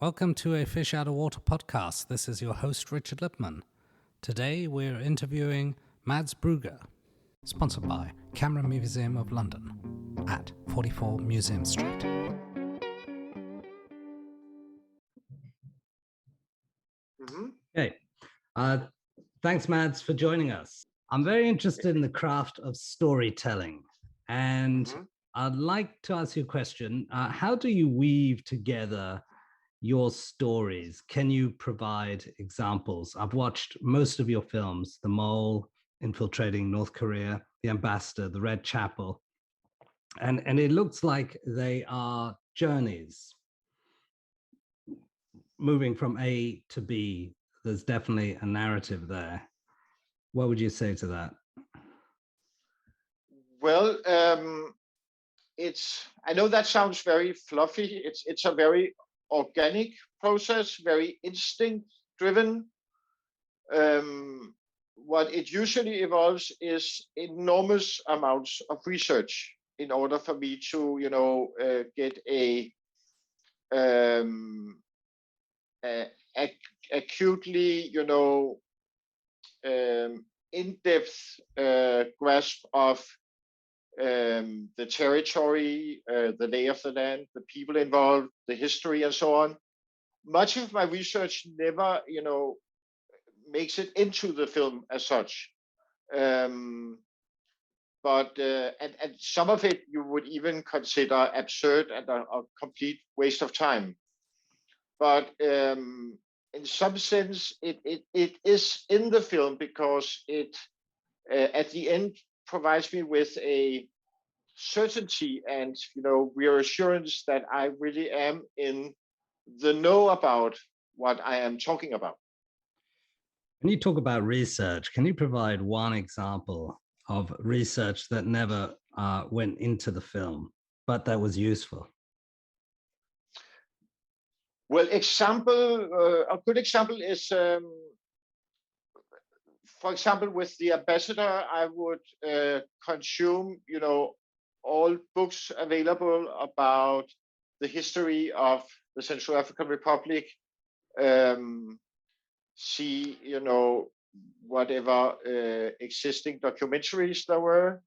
Welcome to a Fish Out of Water podcast. This is your host, Richard Lipman. Today we're interviewing Mads Brügger, sponsored by Camera Museum of London at 44 Museum Street. Okay. Thanks, Mads, for joining us. I'm very interested in the craft of storytelling, and I'd like to ask you a question. How do you weave together your stories? Can you provide examples? I've watched most of your films: The Mole, Infiltrating North Korea, The Ambassador, The Red Chapel, and it looks like they are journeys moving from A to B. There's definitely a narrative there. What would you say to that? Well, I know that sounds very fluffy. It's a very organic process, very instinct driven. What it usually involves is enormous amounts of research in order for me to, get a acutely, in-depth grasp of the territory, the lay of the land, the people involved, the history, and so on. Much of my research never, makes it into the film as such. But some of it you would even consider absurd and a complete waste of time. But in some sense, it is in the film because it, at the end, provides me with a certainty and reassurance that I really am in the know about what I am talking about. When you talk about research, can you provide one example of research that never went into the film, but that was useful? Well, a good example is, for example, with The Ambassador, I would consume, all books available about the history of the Central African Republic, see, whatever existing documentaries there were,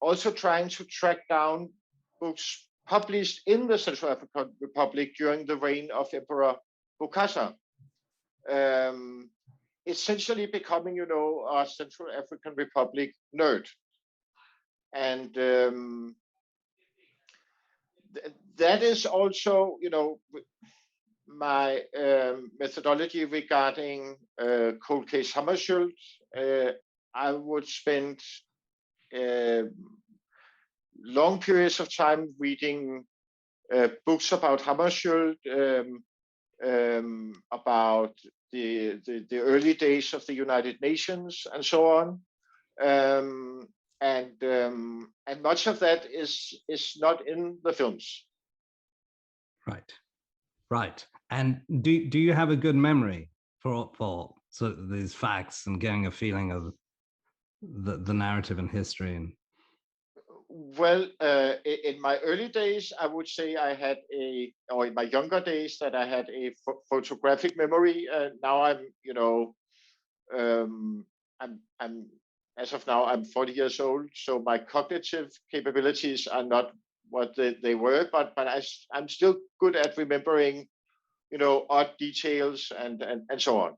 also trying to track down books published in the Central African Republic during the reign of Emperor Bokassa. Essentially becoming, a Central African Republic nerd. And that is also, my methodology regarding Cold Case Hammarskjöld. I would spend long periods of time reading books about Hammarskjöld, about the early days of the United Nations and so on. And much of that is not in the films. Right. And do you have a good memory for so these facts and getting a feeling of the narrative and history? Well, in my early days, I would say or in my younger days, that I had a photographic memory. Now I'm as of now, I'm 40 years old, so my cognitive capabilities are not what they were, but I'm still good at remembering, odd details and so on.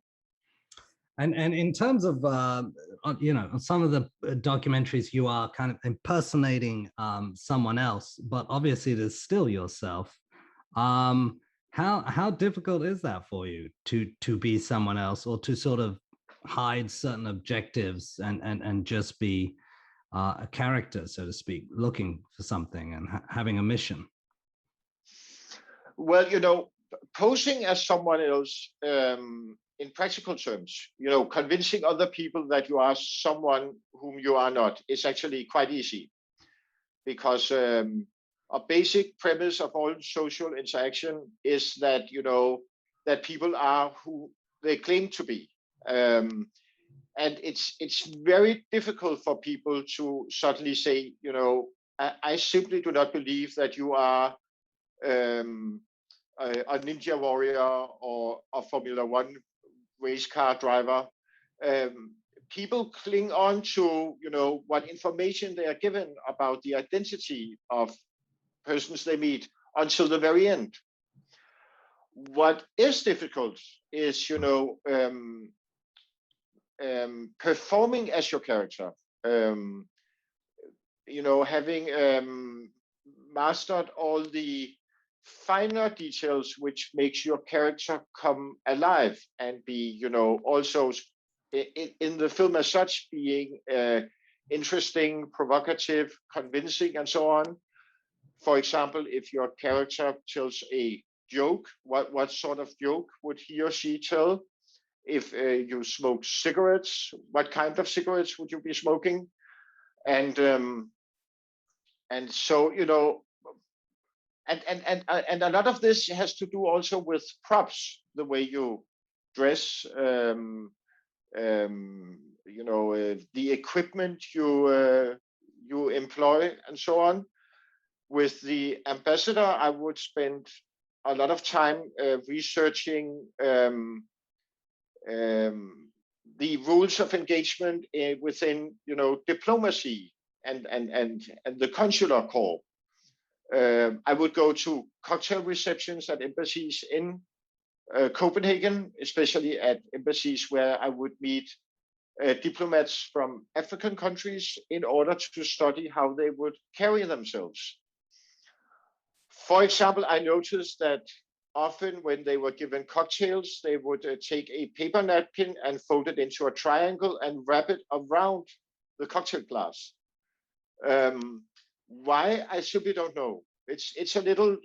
And in terms of some of the documentaries, you are kind of impersonating someone else, but obviously it is still yourself. How difficult is that for you to be someone else, or to sort of hide certain objectives and just be a character, so to speak, looking for something and having a mission? Well, posing as someone else, in practical terms, convincing other people that you are someone whom you are not is actually quite easy, because a basic premise of all social interaction is that, that people are who they claim to be. And it's very difficult for people to suddenly say, I simply do not believe that you are a ninja warrior or a Formula One race car driver. People cling on to, what information they are given about the identity of persons they meet until the very end. What is difficult is, performing as your character. Having mastered all the finer details which makes your character come alive and be, also in the film as such, being interesting, provocative, convincing, and so on. For example, if your character tells a joke, what sort of joke would he or she tell? If you smoke cigarettes, what kind of cigarettes would you be smoking? And so, and a lot of this has to do also with props, the way you dress, the equipment you employ, and so on. With the ambassador, I would spend a lot of time researching the rules of engagement within, diplomacy and the consular corps. I would go to cocktail receptions at embassies in Copenhagen, especially at embassies where I would meet diplomats from African countries in order to study how they would carry themselves. For example, I noticed that often when they were given cocktails, they would take a paper napkin and fold it into a triangle and wrap it around the cocktail glass. Why? I simply don't know. It's a little,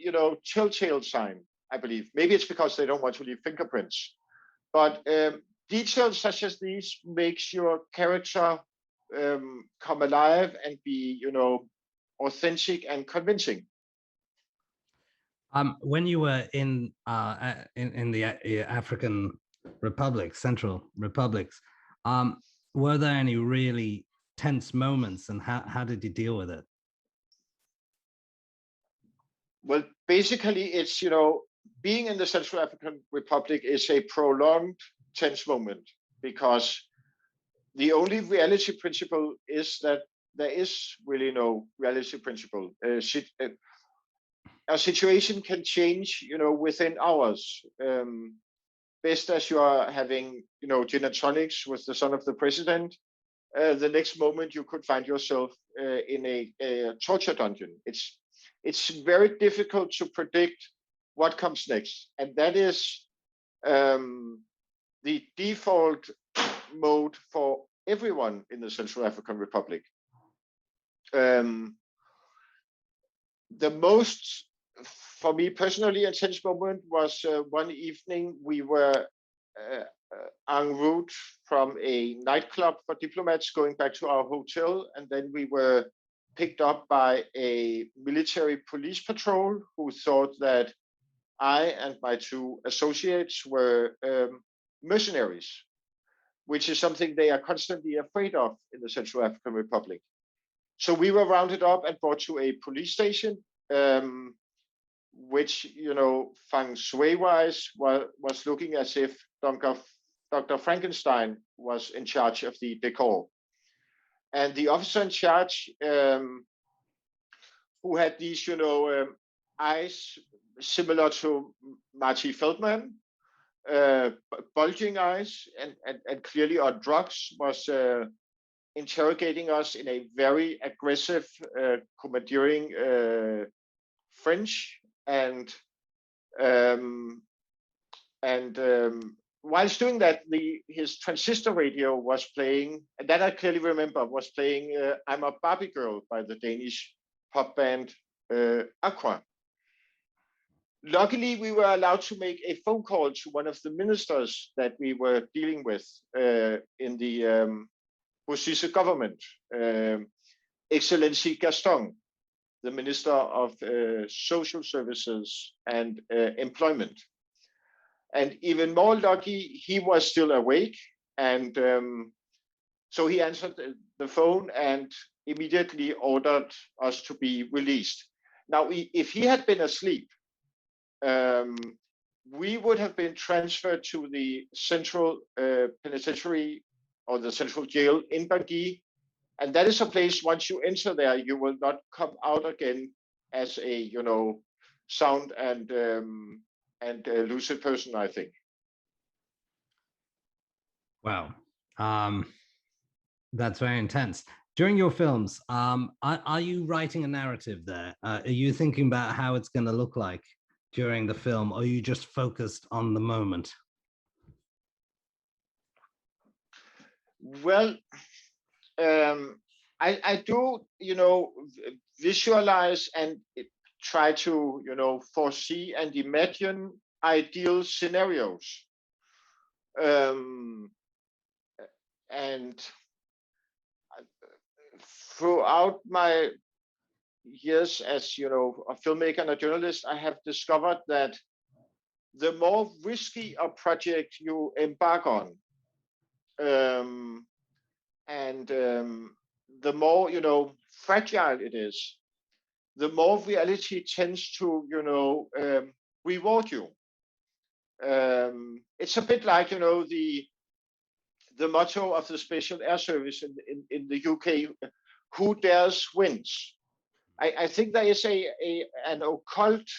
telltale sign, I believe. Maybe it's because they don't want to leave fingerprints. But details such as these makes your character come alive and be, authentic and convincing. When you were in the African republics, Central Republics, were there any really tense moments, and how did you deal with it? Well, basically, it's, being in the Central African Republic is a prolonged tense moment, because the only reality principle is that there is really no reality principle. A situation can change, within hours. Best as you are having, gin and tonics with the son of the president, the next moment you could find yourself in a torture dungeon. It's very difficult to predict what comes next, and that is the default mode for everyone in the Central African Republic. The most, for me personally, intense moment was one evening we were en route from a nightclub for diplomats going back to our hotel, and then we were picked up by a military police patrol who thought that I and my two associates were mercenaries, which is something they are constantly afraid of in the Central African Republic. So we were rounded up and brought to a police station, which, feng shui-wise, was looking as if Dr. Frankenstein was in charge of the decor. And the officer in charge, who had these, eyes similar to Marty Feldman, bulging eyes, and clearly on drugs, was interrogating us in a very aggressive, commandeering French, and whilst doing that, his transistor radio was playing, and that I clearly remember, was playing "I'm a Barbie Girl" by the Danish pop band Aqua. Luckily, we were allowed to make a phone call to one of the ministers that we were dealing with in the Bozizé government, Excellency Gaston, the Minister of Social Services and Employment. And even more lucky, he was still awake. And so he answered the phone and immediately ordered us to be released. Now, if he had been asleep, we would have been transferred to the central penitentiary or the central jail in Bangui. And that is a place, once you enter there, you will not come out again as a, sound and lucid person, I think. Wow. That's very intense. During your films, are you writing a narrative there? Are you thinking about how it's going to look like during the film, or are you just focused on the moment? Well, I do, visualize and try to, foresee and imagine ideal scenarios. And throughout my years as, a filmmaker and a journalist, I have discovered that the more risky a project you embark on, and the more, fragile it is, the more reality tends to, reward you. It's a bit like, the motto of the Special Air Service in the UK, who dares wins. I think there is an occult,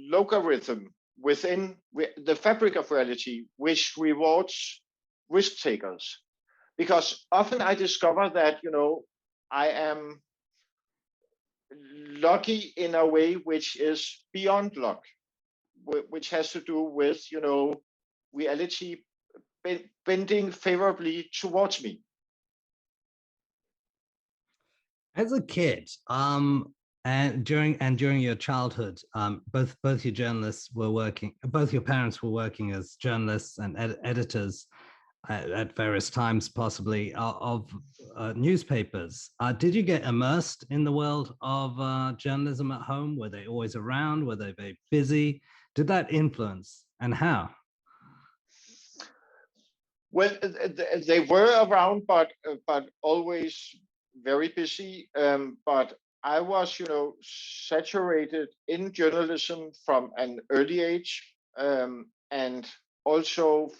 logarithm within the fabric of reality, which rewards risk takers. Because often I discover that, I am lucky in a way which is beyond luck, which has to do with, reality bending favorably towards me. As a kid, and during your childhood, both your journalists were working. Both your parents were working as journalists and editors at various times, possibly of newspapers. Did you get immersed in the world of journalism at home? Were they always around? Were they very busy? Did that influence, and how? Well, they were around, but always very busy. But I was, saturated in journalism from an early age, and also,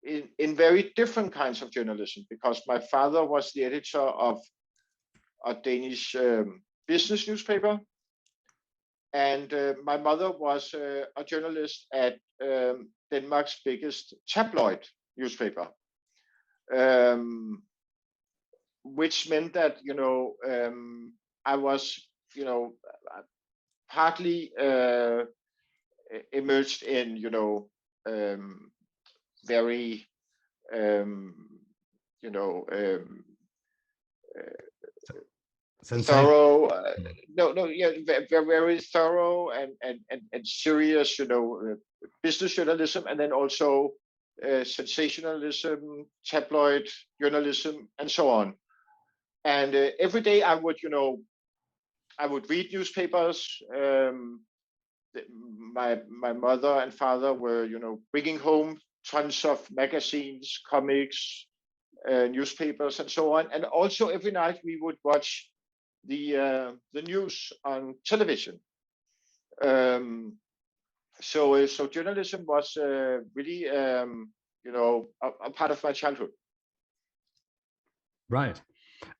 in very different kinds of journalism, because my father was the editor of a Danish business newspaper, and my mother was a journalist at Denmark's biggest tabloid newspaper, which meant that, I was, partly immersed in, very, thorough, very thorough and serious, business journalism, and then also sensationalism, tabloid journalism, and so on. And every day I would, I would read newspapers. My mother and father were, bringing home tons of magazines, comics, newspapers, and so on. And also every night we would watch the news on television. So journalism was really, a part of my childhood. Right.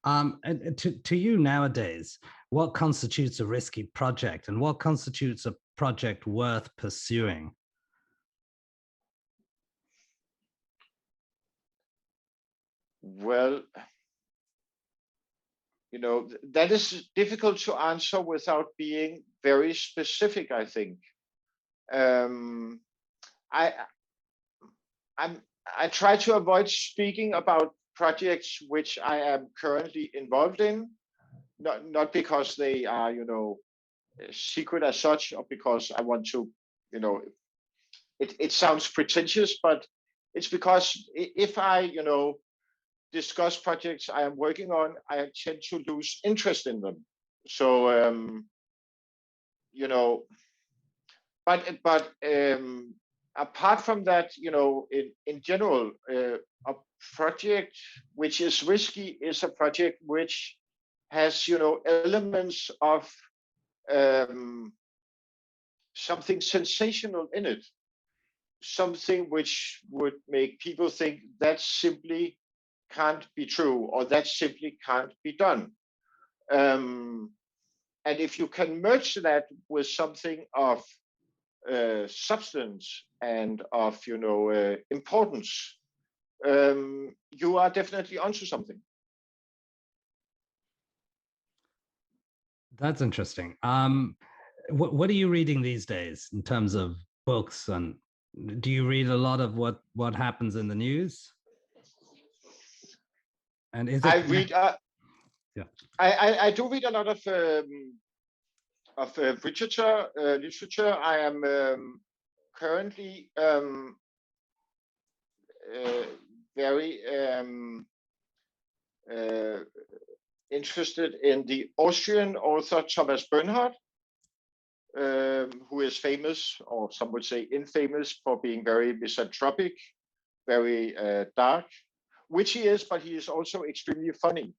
And to you nowadays, what constitutes a risky project, and what constitutes a project worth pursuing? Well, that is difficult to answer without being very specific, I think. I try to avoid speaking about projects which I am currently involved in, not because they are, secret as such, or because I want to, it sounds pretentious, but it's because if I, discuss projects I am working on, I tend to lose interest in them. So, but apart from that, in general, a project which is risky is a project which has, elements of something sensational in it, something which would make people think that simply can't be true, or that simply can't be done. And if you can merge that with something of substance and of importance, you are definitely onto something. That's interesting. What are you reading these days in terms of books, and do you read a lot of what happens in the news? And is it? I read. Yeah. I do read a lot of literature. I am currently very interested in the Austrian author Thomas Bernhard, who is famous, or some would say infamous, for being very misanthropic, very dark, which he is, but he is also extremely funny.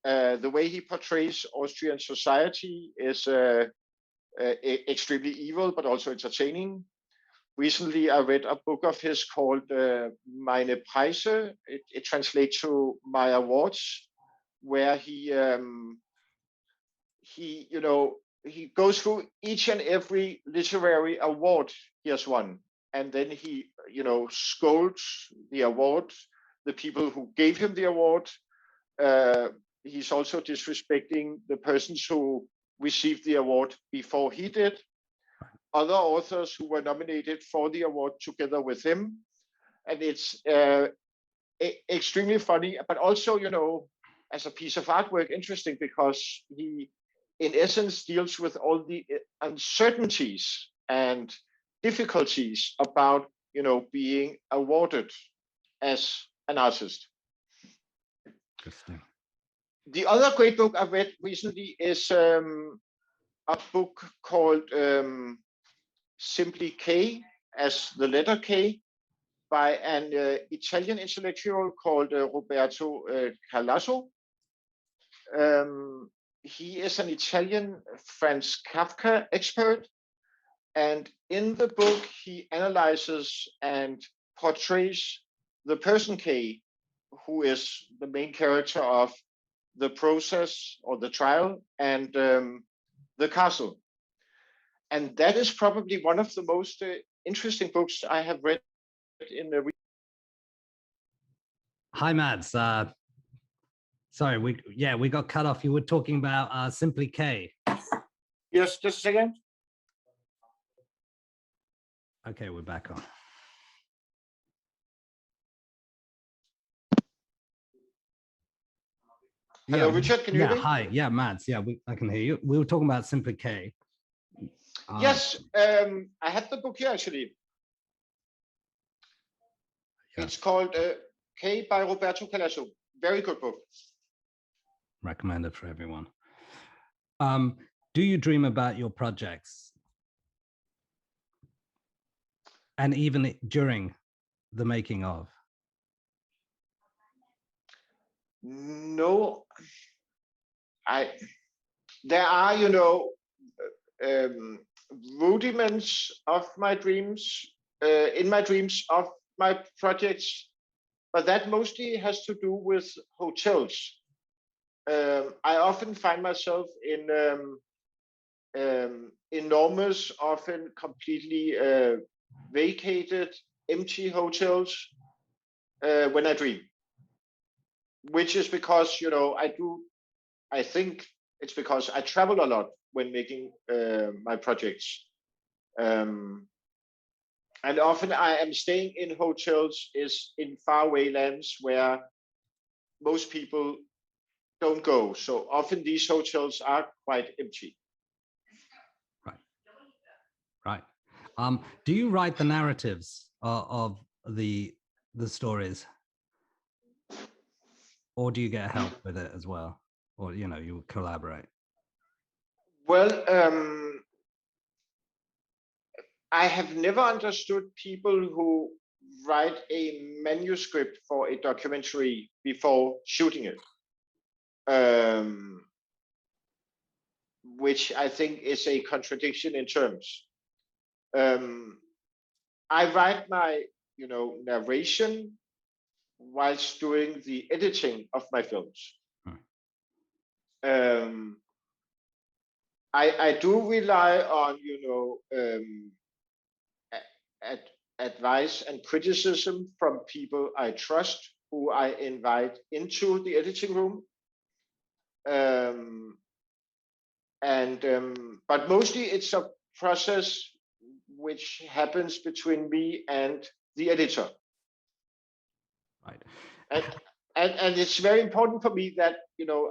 The way he portrays Austrian society is extremely evil, but also entertaining. Recently, I read a book of his called Meine Preise. It translates to My Awards, where he goes through each and every literary award he has won, and then he scolds the award, the people who gave him the award. He's also disrespecting the persons who received the award before he did, other authors who were nominated for the award together with him. And it's extremely funny, but also, as a piece of artwork, interesting, because he, in essence, deals with all the uncertainties and difficulties about, being awarded as an artist. Interesting. The other great book I've read recently is a book called Simply K, as the letter K, by an Italian intellectual called Roberto Calasso. He is an Italian Franz Kafka expert, and in the book he analyzes and portrays the person K, who is the main character of the process or the trial, and the castle. And that is probably one of the most interesting books I have read in the. Hi, Mads. Sorry, we got cut off. You were talking about Simply K. Yes, just a second. Okay, we're back on. Hello, Richard, can you hear me? Hi, Mads. Yeah, I can hear you. We were talking about Simply K. Yes, I have the book here, actually. Yeah. It's called K by Roberto Calasso. Very good book. Recommended for everyone. Do you dream about your projects? And even during the making of? No, there are, rudiments of my dreams, in my dreams of my projects, but that mostly has to do with hotels. I often find myself in enormous, often completely vacated, empty hotels when I dream. Which is because, I think it's because I travel a lot when making my projects. And often I am staying in hotels in faraway lands where most people don't go. So often these hotels are quite empty. Right. Do you write the narratives of the stories? Or do you get help with it as well? Or, you collaborate? Well, I have never understood people who write a manuscript for a documentary before shooting it. which I think is a contradiction in terms. I write my, narration whilst doing the editing of my films. I do rely on, advice and criticism from people I trust, who I invite into the editing room. But mostly it's a process which happens between me and the editor. Right. And it's very important for me that,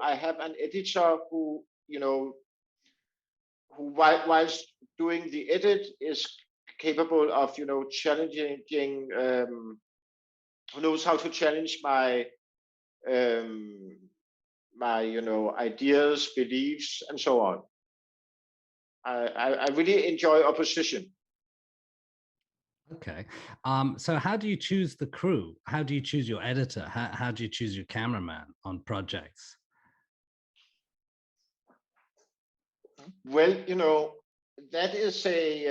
I have an editor who, who whilst doing the edit is capable of, challenging, who knows how to challenge my, ideas, beliefs, and so on. I really enjoy opposition. Okay. So how do you choose the crew? How do you choose your editor? How do you choose your cameraman on projects? Well, that is a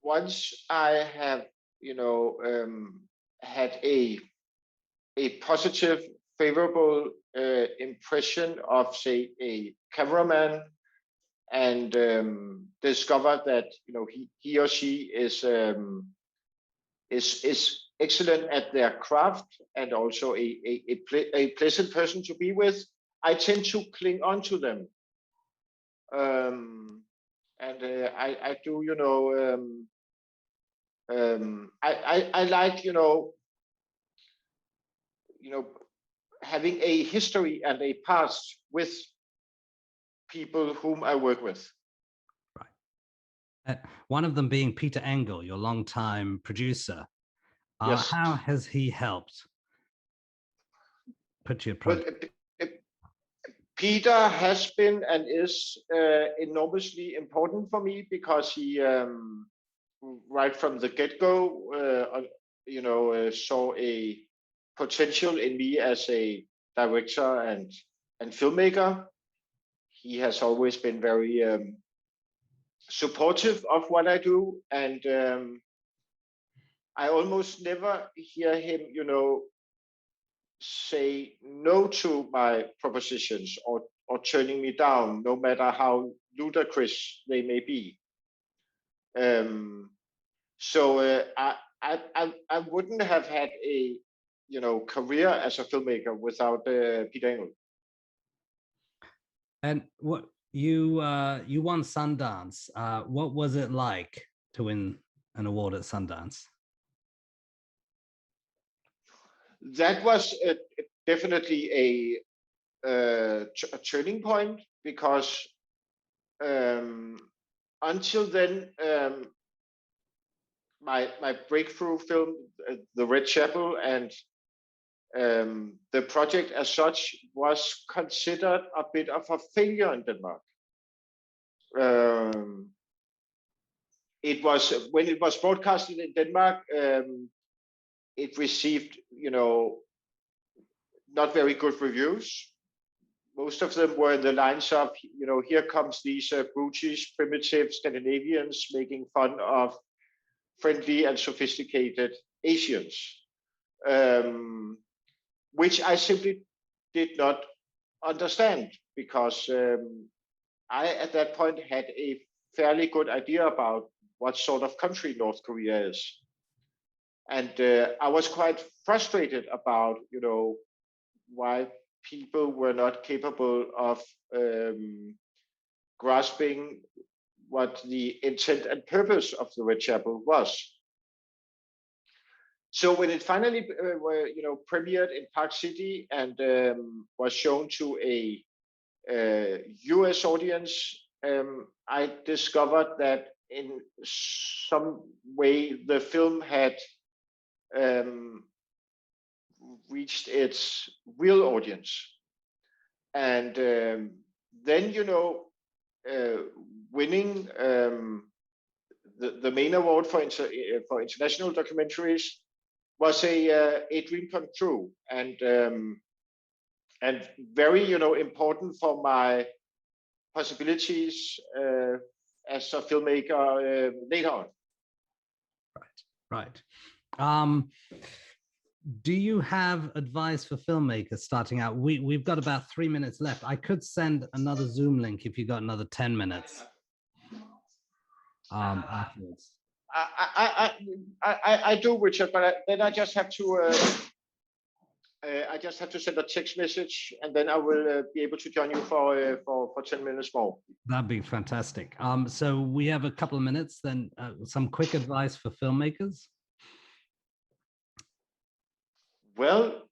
once I have, had a positive, favorable impression of, say, a cameraman, and discovered that, he or she is excellent at their craft and also a pleasant person to be with, I tend to cling on to them. And I do, I like, having a history and a past with people whom I work with. Right. One of them being Peter Engel, your longtime producer. Yes. How has he helped put your project? Well, Peter has been and is enormously important for me, because he, right from the get-go, saw a potential in me as a director and filmmaker. He has always been very supportive of what I do, and I almost never hear him, say no to my propositions or turning me down, no matter how ludicrous they may be. So I wouldn't have had a career as a filmmaker without Peter Engel. And what you won Sundance. What was it like to win an award at Sundance? That was definitely a turning point, because until then, my breakthrough film, The Red Chapel, and the project as such was considered a bit of a failure in Denmark. It was, when it was broadcasted in Denmark, it received, not very good reviews. Most of them were in the lines of, here comes these brutish, primitive Scandinavians making fun of friendly and sophisticated Asians, which I simply did not understand, because I, at that point, had a fairly good idea about what sort of country North Korea is. And I was quite frustrated about, why people were not capable of grasping what the intent and purpose of the Red Chapel was. So when it finally premiered in Park City and was shown to a US audience, I discovered that in some way the film had reached its real audience. And then, winning the main award for international documentaries was a dream come true, and very, important for my possibilities as a filmmaker later on. Right. Do you have advice for filmmakers starting out? We've got about 3 minutes left. I could send another Zoom link if you got another 10 minutes. Afterwards. I do, Richard, but then I just have to send a text message, and then I will be able to join you for 10 minutes more. That'd be fantastic. So we have a couple of minutes, then some quick advice for filmmakers. Well,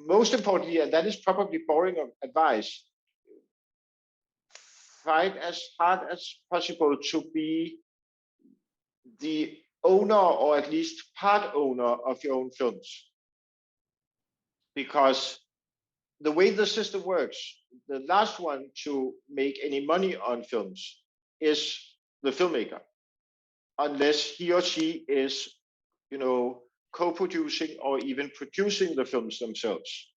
most importantly, and that is probably boring advice, fight as hard as possible to be the owner, or at least part owner, of your own films. Because the way the system works, the last one to make any money on films is the filmmaker, unless he or she is, co-producing or even producing the films themselves.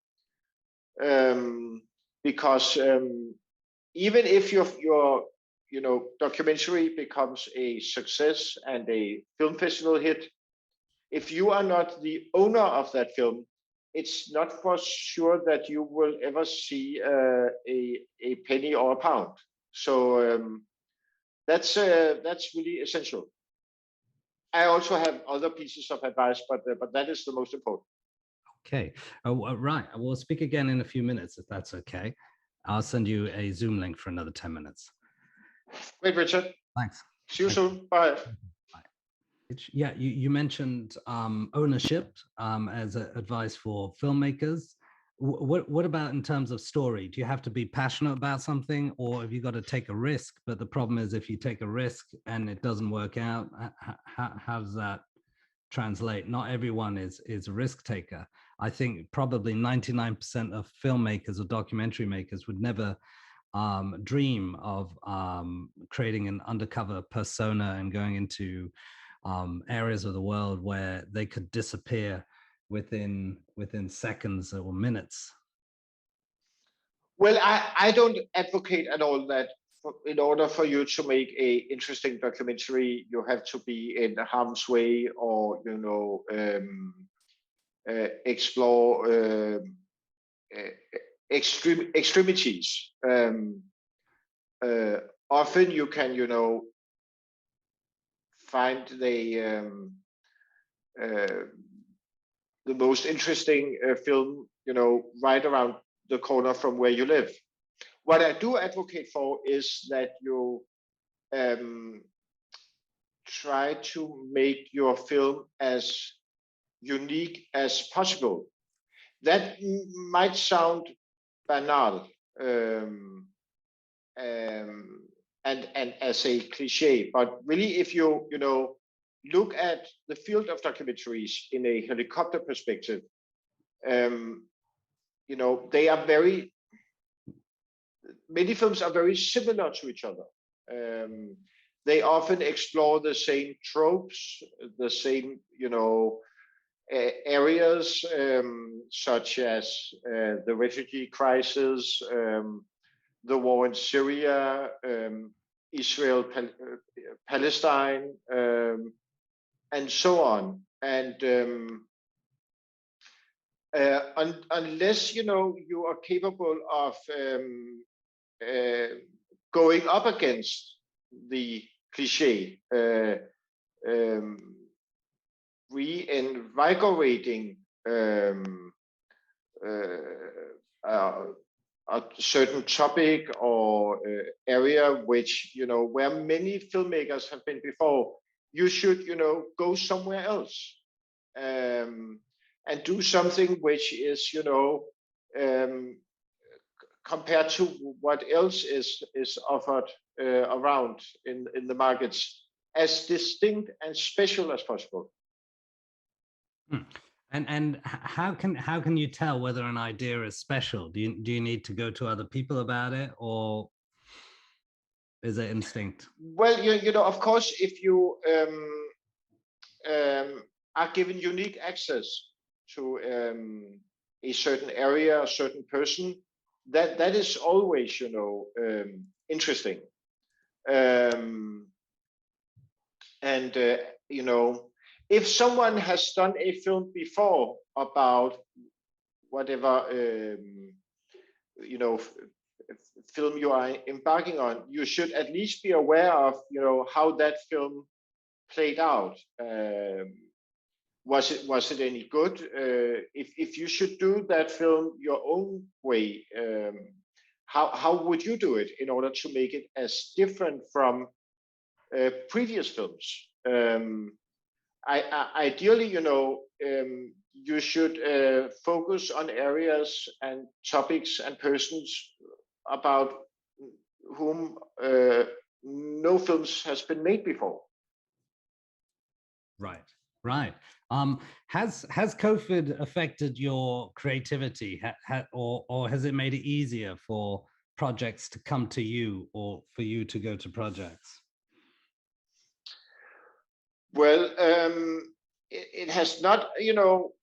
Because even if your documentary becomes a success and a film festival hit, if you are not the owner of that film, it's not for sure that you will ever see a penny or a pound. So that's really essential. I also have other pieces of advice, but that is the most important. Okay. Right. We'll speak again in a few minutes, if that's okay. I'll send you a Zoom link for another 10 minutes. Great, Richard. Thanks. See you soon. Bye. Yeah, you mentioned ownership as advice for filmmakers. What about in terms of story? Do you have to be passionate about something, or have you got to take a risk? But the problem is, if you take a risk and it doesn't work out, how does that translate? Not everyone is a risk taker. I think probably 99% of filmmakers or documentary makers would never dream of creating an undercover persona and going into areas of the world where they could disappear within seconds or minutes. Well, I don't advocate at all that in order for you to make a interesting documentary, you have to be in harm's way, or explore extremities. Often you can, find the most interesting film, right around the corner from where you live. What I do advocate for is that you try to make your film as unique as possible. That might sound banal and as a cliche, but really, if you look at the field of documentaries in a helicopter perspective, they are many films are very similar to each other. They often explore the same tropes, the same, areas, such as the refugee crisis, the war in Syria, Israel, Palestine, and so on. And unless you are capable of going up against the cliche, reinvigorating a certain topic or area which where many filmmakers have been before, you should go somewhere else and do something which is compared to what else is offered around in the markets, as distinct and special as possible. And how can you tell whether an idea is special? Do you need to go to other people about it, or? Is it instinct? Well, you know, of course, if you are given unique access to a certain area, a certain person, that is always, you know, interesting. And you know, if someone has done a film before about whatever you know film you are embarking on, you should at least be aware of, you know, how that film played out. Was it any good? If you should do that film your own way, how would you do it in order to make it as different from previous films? Ideally, you know, you should focus on areas and topics and persons about whom no films has been made before. Right, right. Has COVID affected your creativity, or has it made it easier for projects to come to you, or for you to go to projects? Well, it has not, you know,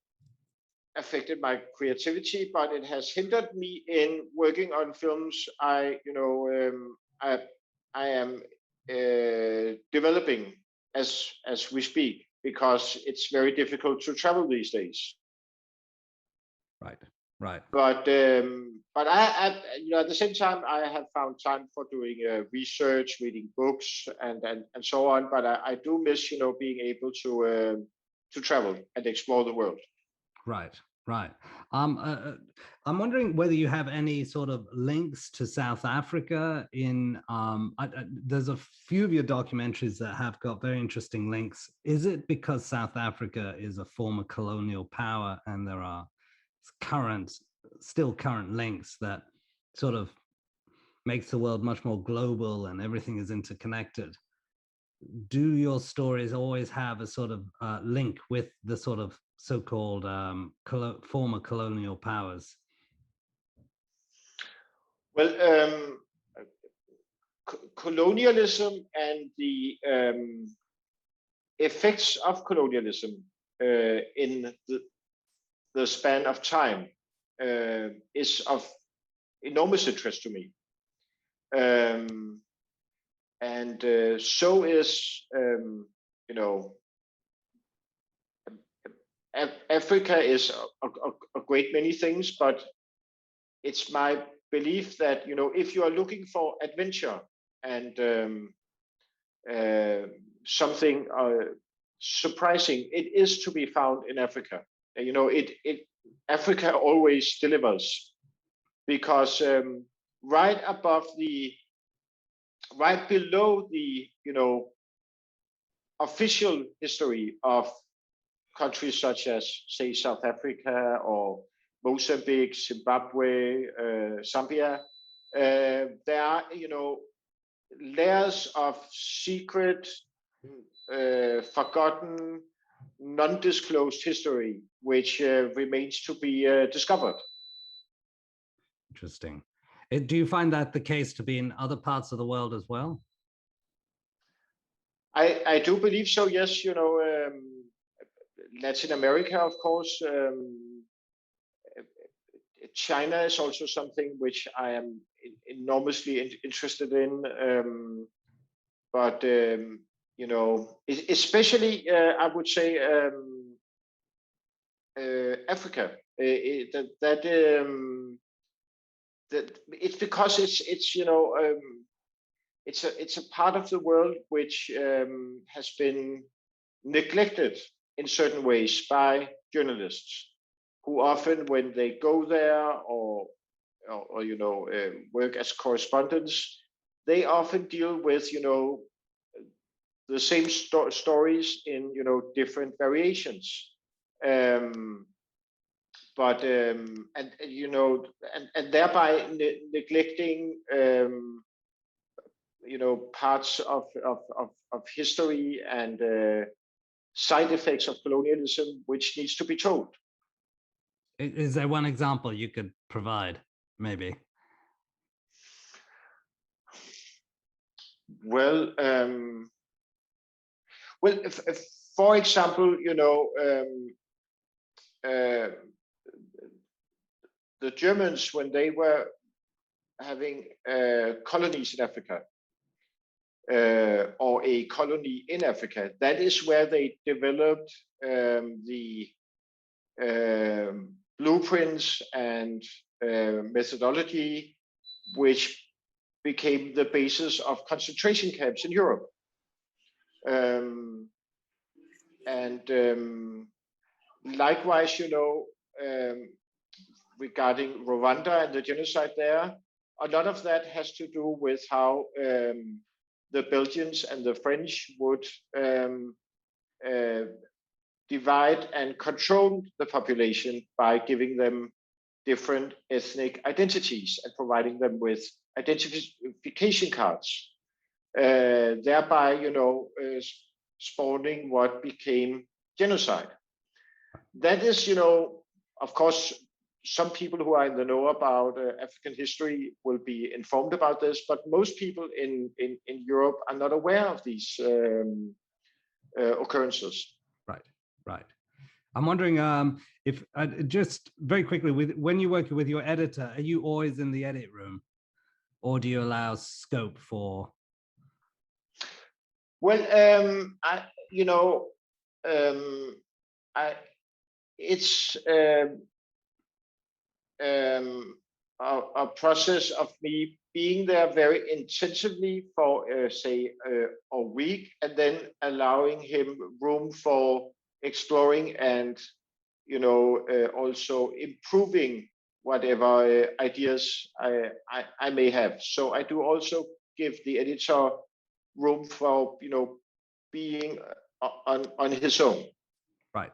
affected my creativity, but it has hindered me in working on films I am developing as we speak, because it's very difficult to travel these days. Right, right. But I you know, at the same time, I have found time for doing research, reading books, and so on. But I do miss, you know, being able to travel and explore the world. Right, right. I'm wondering whether you have any sort of links to South Africa in, there's a few of your documentaries that have got very interesting links. Is it because South Africa is a former colonial power and there are still current links that sort of makes the world much more global and everything is interconnected? Do your stories always have a sort of link with the sort of so-called former colonial powers? Well, colonialism and the effects of colonialism in the span of time is of enormous interest to me. And so is, you know, Africa is a great many things, but it's my belief that, you know, if you are looking for adventure and something surprising, it is to be found in Africa. You know, Africa always delivers, because right below the, you know, official history of countries such as, say, South Africa or Mozambique, Zimbabwe, Zambia, there are, you know, layers of secret, forgotten, non-disclosed history, which remains to be discovered. Interesting. Do you find that the case to be in other parts of the world as well? I do believe so, yes. You know, Latin America, of course. China is also something which I am enormously interested in. But you know, especially I would say Africa. That it's because it's you know, it's a part of the world which has been neglected in certain ways by journalists, who often, when they go there or you know, work as correspondents, they often deal with, you know, the same stories in, you know, different variations. But and you know, and thereby neglecting you know, parts of history and side effects of colonialism, which needs to be told. Is there one example you could provide, maybe? Well, if, for example, the Germans, when they were having colonies in Africa, or a colony in Africa, that is where they developed the blueprints and methodology, which became the basis of concentration camps in Europe. Likewise, regarding Rwanda and the genocide there, a lot of that has to do with how the Belgians and the French would divide and control the population by giving them different ethnic identities and providing them with identification cards, thereby, spawning what became genocide. That is, of course, some people who are in the know about African history will be informed about this, but most people in Europe are not aware of these occurrences. Right. I'm wondering if, just very quickly, when you work with your editor, are you always in the edit room, or do you allow scope for? Well, it's a process of me being there very intensively for, say, a week, and then allowing him room for exploring and, also improving whatever ideas I may have. So I do also give the editor room for, being on his own. Right.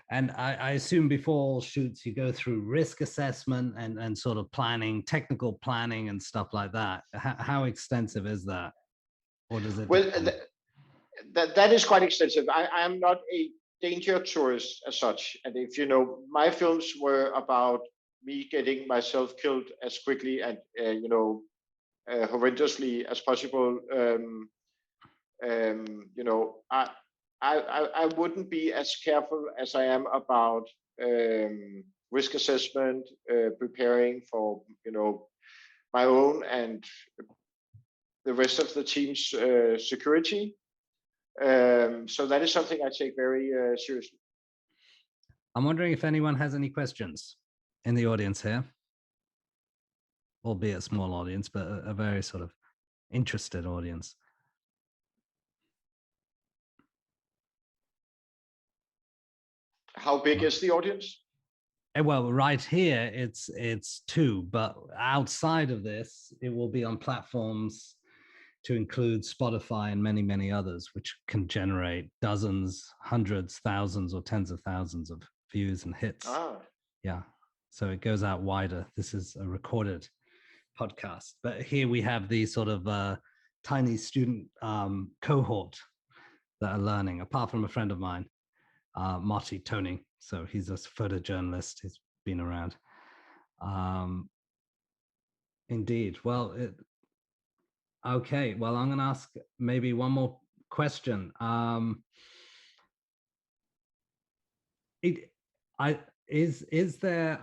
And I assume before all shoots, you go through risk assessment and sort of planning, technical planning and stuff like that. How extensive is that? Or does it? Well, that is quite extensive. I am not a danger tourist as such. And if my films were about me getting myself killed as quickly and, horrendously as possible, I wouldn't be as careful as I am about risk assessment, preparing for, my own and the rest of the team's security. So that is something I take very seriously. I'm wondering if anyone has any questions in the audience here, albeit a small audience, but a very sort of interested audience. How big is the audience? Well, right here, it's 2, but outside of this, it will be on platforms to include Spotify and many, many others, which can generate dozens, hundreds, thousands, or tens of thousands of views and hits. Yeah, so it goes out wider. This is a recorded podcast, but here we have the sort of tiny student cohort that are learning, apart from a friend of mine, Marty Tony. So he's a photojournalist. He's been around. Indeed. Well, okay. Well, I'm going to ask maybe one more question. Is there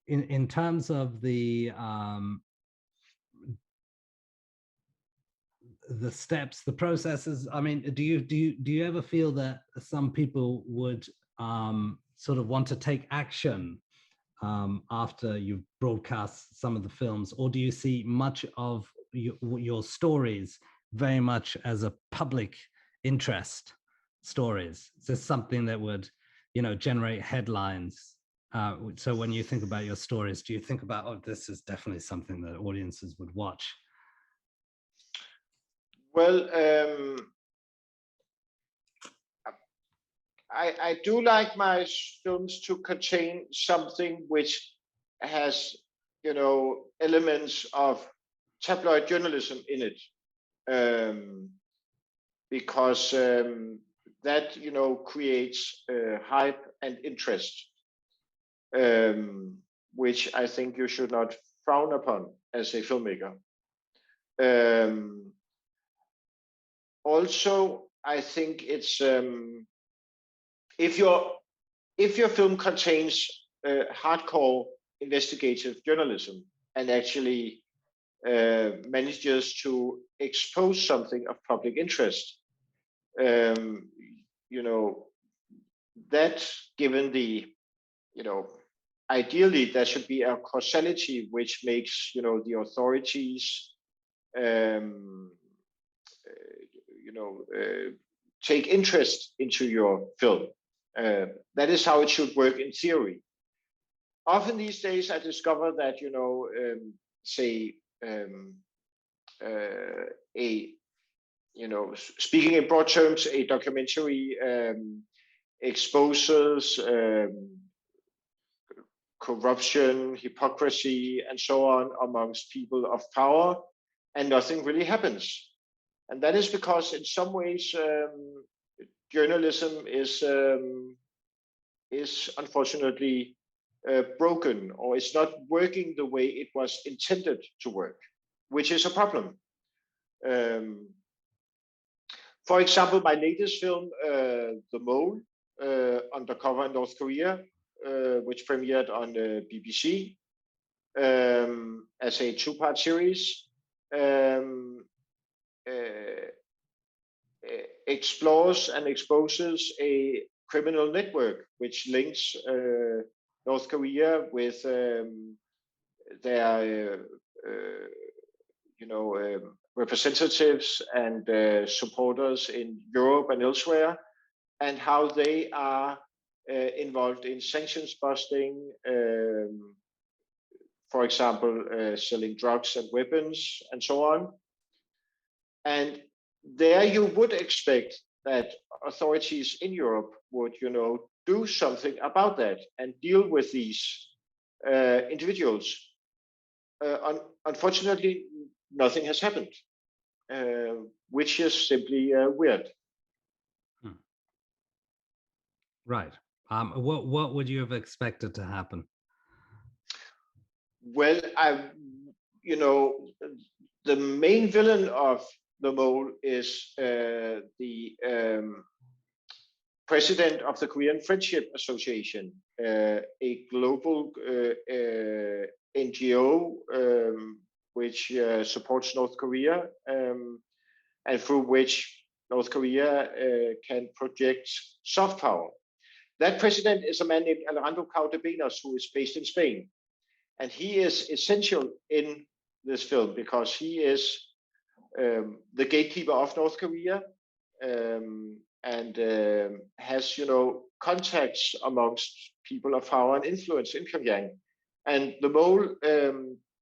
in terms of the steps, the processes? I mean, do you ever feel that some people would sort of want to take action after you've broadcast some of the films, or do you see much of your stories very much as a public interest stories? Is this something that would, generate headlines? So when you think about your stories, do you think about, oh, this is definitely something that audiences would watch? Well, I do like my films to contain something which has, elements of tabloid journalism in it, because that, creates hype and interest, which I think you should not frown upon as a filmmaker. Also, I think it's if your film contains hardcore investigative journalism and actually manages to expose something of public interest, that given the, ideally there should be a causality which makes, the authorities, take interest into your film. That is how it should work in theory. Often these days I discover that, speaking in broad terms, a documentary exposes corruption, hypocrisy, and so on amongst people of power, and nothing really happens. And that is because in some ways journalism is unfortunately broken, or it's not working the way it was intended to work, which is a problem. For example, my latest film, The Mole, Undercover in North Korea, which premiered on BBC as a two-part series, explores and exposes a criminal network which links North Korea with their representatives and supporters in Europe and elsewhere, and how they are involved in sanctions busting, for example, selling drugs and weapons and so on. And there you would expect that authorities in Europe would, do something about that and deal with these individuals. Unfortunately, nothing has happened, which is simply weird. Right. What would you have expected to happen? Well, the main villain of The Mole is the president of the Korean Friendship Association, a global NGO which supports North Korea, and through which North Korea can project soft power. That president is a man named Alejandro Caudebenas, who is based in Spain. And he is essential in this film because he is the gatekeeper of North Korea, and has, contacts amongst people of power and influence in Pyongyang. And The Mole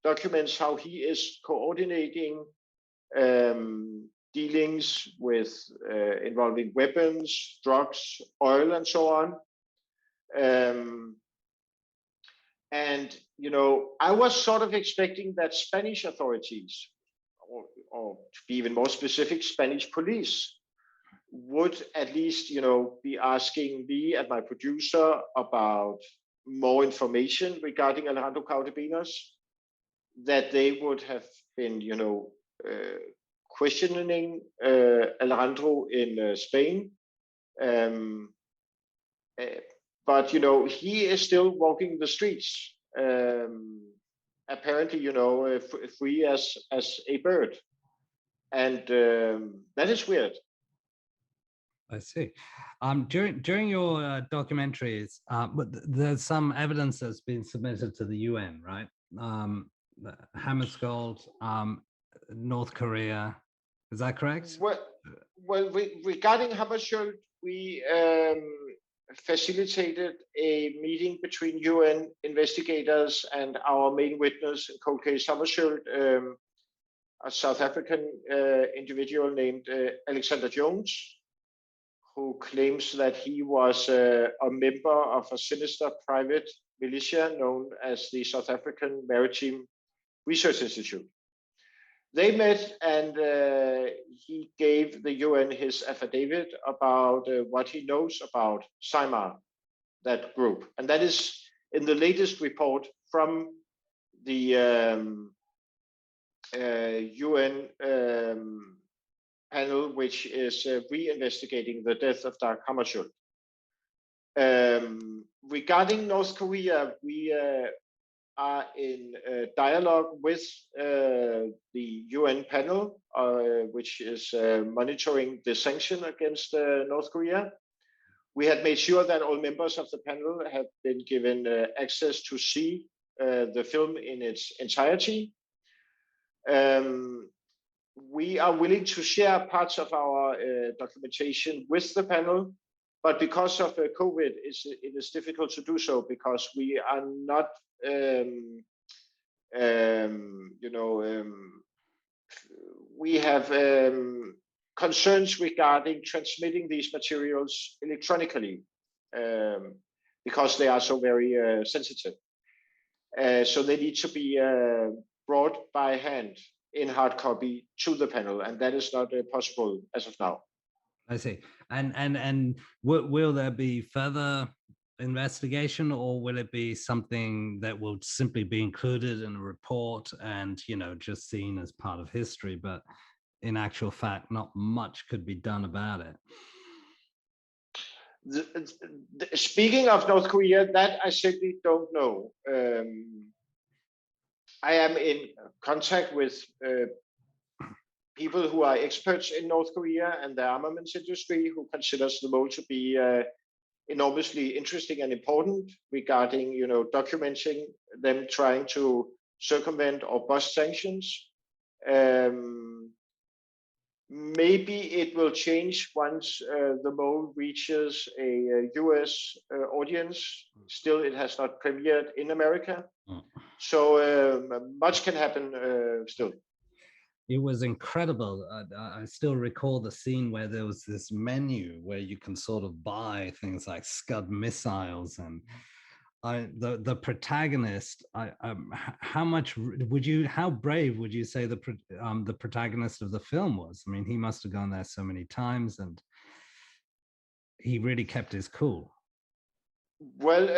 documents how he is coordinating dealings with involving weapons, drugs, oil, and so on. And, I was sort of expecting that Spanish authorities, or to be even more specific, Spanish police, would at least, be asking me and my producer about more information regarding Alejandro Caudebenas, that they would have been, questioning Alejandro in Spain. But, he is still walking the streets, apparently, free as a bird. And that is weird. I see. During your documentaries, but there's some evidence that's been submitted to the UN, right? Hammarskjöld, North Korea. Is that correct? Well, regarding Hammarskjöld, we facilitated a meeting between UN investigators and our main witness in cold case Hammarskjöld, a South African individual named Alexander Jones, who claims that he was a member of a sinister private militia known as the South African Maritime Research Institute. They met, and he gave the UN his affidavit about what he knows about SIMAR, that group. And that is in the latest report from the UN panel which is re-investigating the death of Dag Hammarskjöld. Regarding North Korea, we are in dialogue with the UN panel, which is monitoring the sanction against North Korea. We had made sure that all members of the panel have been given access to see the film in its entirety. We are willing to share parts of our documentation with the panel, but because of COVID, it is difficult to do so because we are not, we have concerns regarding transmitting these materials electronically because they are so very sensitive. So they need to be brought by hand in hard copy to the panel, and that is not possible as of now. I see. And will there be further investigation, or will it be something that will simply be included in a report and, you know, just seen as part of history, but in actual fact, not much could be done about it? Speaking of North Korea, that I simply don't know. I am in contact with people who are experts in North Korea and the armaments industry, who considers the mole to be enormously interesting and important regarding, you know, documenting them trying to circumvent or bust sanctions. Maybe it will change once the mole reaches a US audience. Still, it has not premiered in America. So much can happen still. It was incredible. I still recall the scene where there was this menu where you can sort of buy things like Scud missiles, and the protagonist. How brave would you say the protagonist of the film was? I mean, he must have gone there so many times, and he really kept his cool. Well,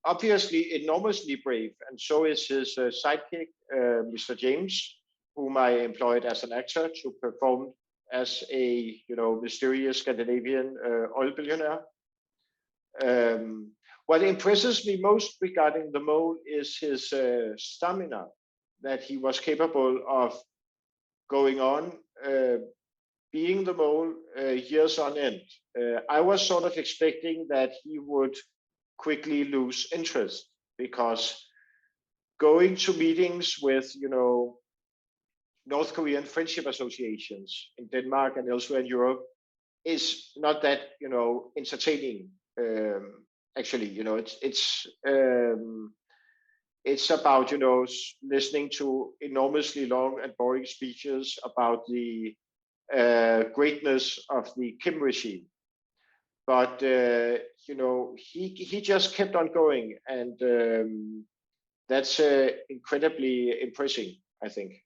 obviously enormously brave, and so is his sidekick, Mr. James, whom I employed as an actor to perform as a, you know, mysterious Scandinavian oil billionaire. What impresses me most regarding the mole is his stamina, that he was capable of going on being the mole years on end. I was sort of expecting that he would quickly lose interest, because going to meetings with, you know, North Korean friendship associations in Denmark and elsewhere in Europe is not that, you know, entertaining. Actually, you know, it's about, you know, listening to enormously long and boring speeches about the greatness of the Kim regime. But you know, he just kept on going, and that's incredibly impressive, I think.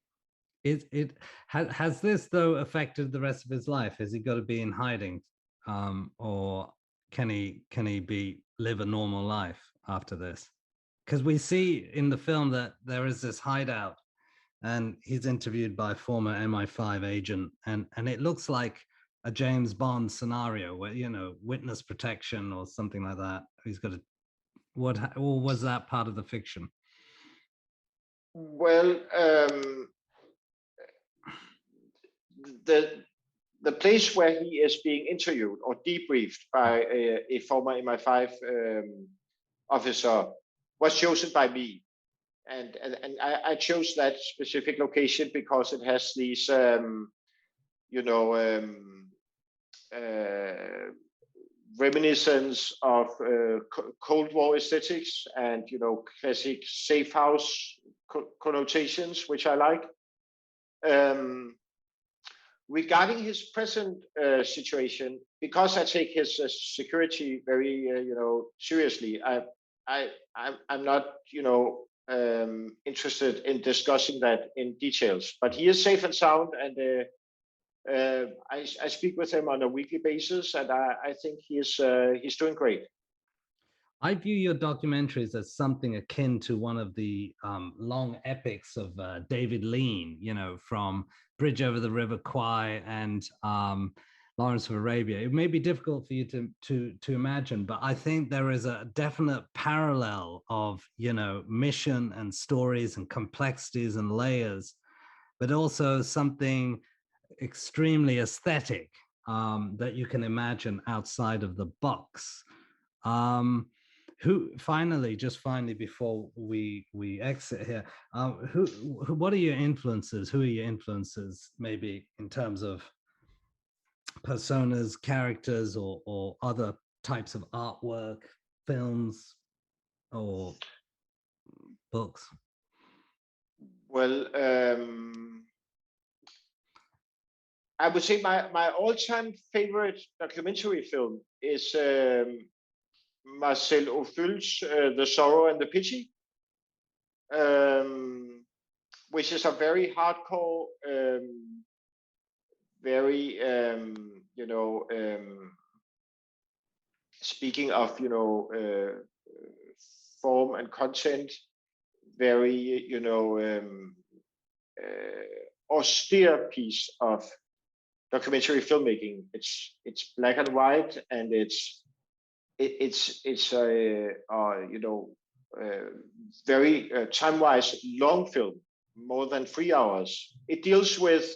Has this though affected the rest of his life? Has he got to be in hiding, or can he live a normal life after this? Because we see in the film that there is this hideout, and he's interviewed by a former MI5 agent, and it looks like a James Bond scenario where, you know, witness protection or something like that. He's got to, or was that part of the fiction? Well, the place where he is being interviewed or debriefed by a former MI5 officer was chosen by me, and I chose that specific location because it has these, you know, reminiscence of Cold War aesthetics and, you know, classic safe house connotations, which I like. Regarding his present situation, because I take his security very, you know, seriously, I'm not, you know, interested in discussing that in details. But he is safe and sound, and I speak with him on a weekly basis, and I think he's doing great. I view your documentaries as something akin to one of the long epics of David Lean, from Bridge Over the River Kwai and Lawrence of Arabia. It may be difficult for you to imagine, but I think there is a definite parallel of, mission and stories and complexities and layers, but also something extremely aesthetic that you can imagine outside of the box. Finally, before we exit here, what are your influences? Who are your influences, maybe in terms of personas, characters, or other types of artwork, films, or books? Well, I would say my all-time favorite documentary film is Marcel Ophül's The Sorrow and the Pity, which is a very hardcore, very, speaking of, form and content, very, austere piece of documentary filmmaking. It's black and white, and it's a very time-wise long film, more than 3 hours. It deals with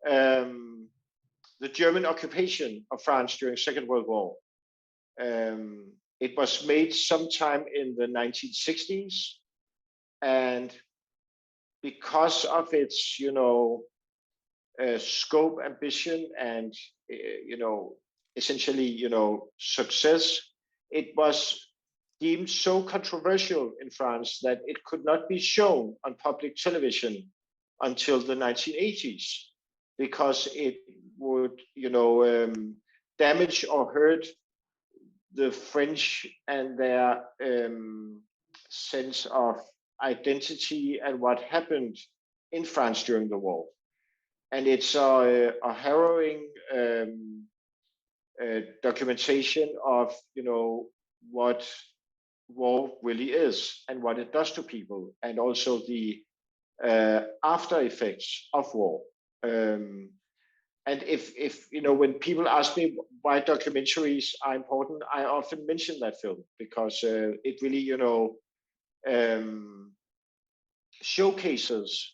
the German occupation of France during Second World War. It was made sometime in the 1960s, and because of its scope, ambition, and essentially success, it was deemed so controversial in France that it could not be shown on public television until the 1980s, because it would damage or hurt the French and their sense of identity and what happened in France during the war. And it's a harrowing documentation of what war really is and what it does to people, and also the after effects of war. And if when people ask me why documentaries are important, I often mention that film, because it really showcases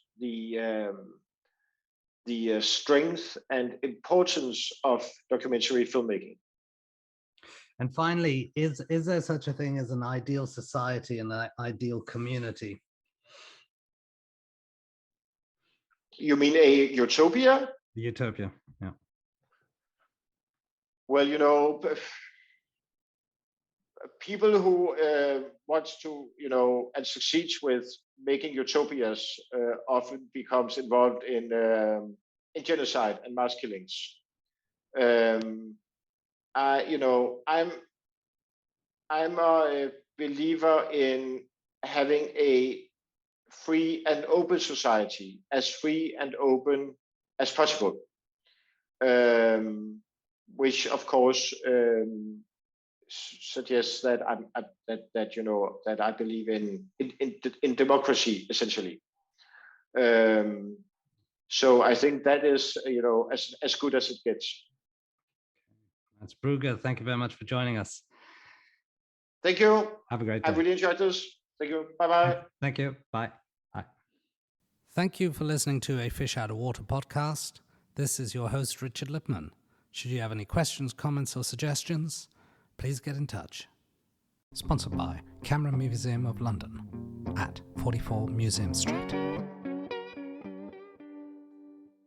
the strength and importance of documentary filmmaking. And finally, is there such a thing as an ideal society and an ideal community? You mean a utopia? Utopia, yeah. Well, people who want to, and succeeds with making utopias often becomes involved in genocide and mass killings. I'm a believer in having a free and open society, as free and open as possible, which of course suggests that that I believe in democracy, essentially. So I think that is as good as it gets. Mads Brügger, thank you very much for joining us. Thank you. Have a great day. I really enjoyed this. Thank you. Bye-bye. Thank you. Bye. Bye. Thank you for listening to a Fish Out of Water podcast. This is your host, Richard Lipman. Should you have any questions, comments, or suggestions, please get in touch. Sponsored by Camera Museum of London at 44 Museum Street.